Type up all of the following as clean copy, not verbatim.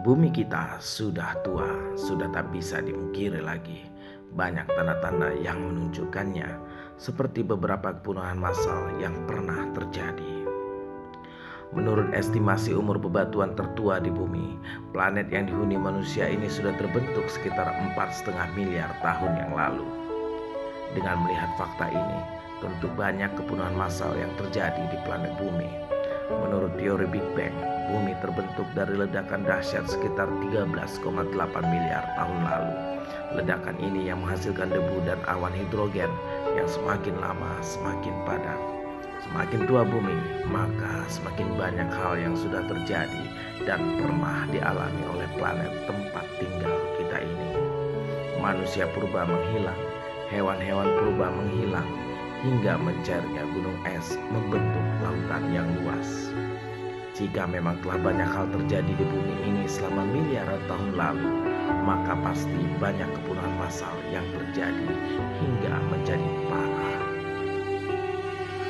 Bumi kita sudah tua, sudah tak bisa dimungkiri lagi. Banyak tanda-tanda yang menunjukkannya, seperti beberapa kepunahan massal yang pernah terjadi. Menurut estimasi umur bebatuan tertua di bumi, planet yang dihuni manusia ini sudah terbentuk sekitar 4,5 miliar tahun yang lalu. Dengan melihat fakta ini, tentu banyak kepunahan massal yang terjadi di planet bumi. Menurut teori Big Bang, bumi terbentuk dari ledakan dahsyat sekitar 13,8 miliar tahun lalu. Ledakan ini yang menghasilkan debu dan awan hidrogen yang semakin lama semakin padat. Semakin tua bumi, maka semakin banyak hal yang sudah terjadi dan pernah dialami oleh planet tempat tinggal kita ini. Manusia purba menghilang, hewan-hewan purba menghilang, hingga mencairnya gunung es membentuk lautan yang luas. Jika memang telah banyak hal terjadi di bumi ini selama miliaran tahun lalu, maka pasti banyak kepunahan massal yang terjadi hingga menjadi parah.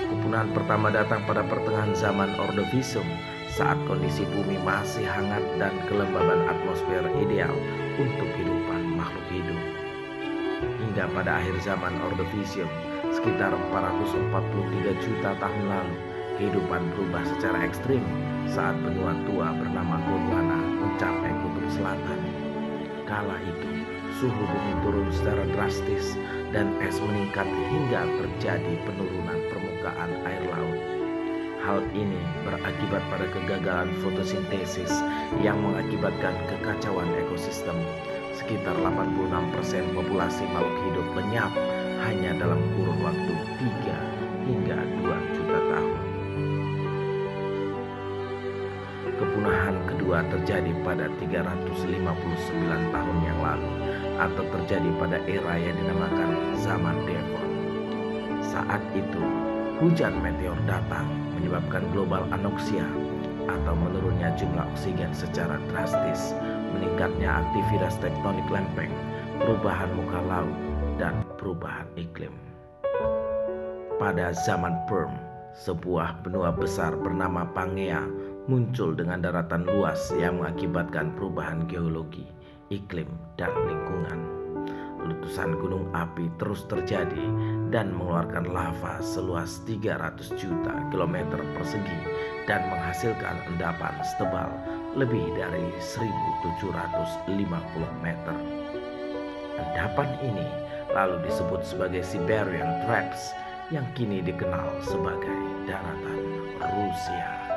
Kepunahan pertama datang pada pertengahan zaman Ordovisium saat kondisi bumi masih hangat dan kelembaban atmosfer ideal untuk kehidupan makhluk hidup. Hingga pada akhir zaman Ordovisium, sekitar 443 juta tahun lalu, kehidupan berubah secara ekstrim saat benua tua bernama Gondwana mencapai kutub selatan. Kala itu, suhu bumi turun secara drastis dan es meningkat hingga terjadi penurunan permukaan air laut. Hal ini berakibat pada kegagalan fotosintesis yang mengakibatkan kekacauan ekosistem. Sekitar 86% populasi makhluk hidup lenyap hanya dalam kurun waktu 3 hingga 2 juta tahun. Kepunahan kedua terjadi pada 359 tahun yang lalu atau terjadi pada era yang dinamakan zaman Devon. Saat itu, hujan meteor datang menyebabkan global anoksia atau menurunnya jumlah oksigen secara drastis, meningkatnya aktivitas tektonik lempeng, perubahan muka laut, dan perubahan iklim. Pada zaman Perm, sebuah benua besar bernama Pangea muncul dengan daratan luas yang mengakibatkan perubahan geologi, iklim, dan lingkungan. Letusan gunung api terus terjadi dan mengeluarkan lava seluas 300 juta kilometer persegi dan menghasilkan endapan setebal lebih dari 1.750 meter. Endapan ini lalu disebut sebagai Siberian Traps yang kini dikenal sebagai daratan Rusia.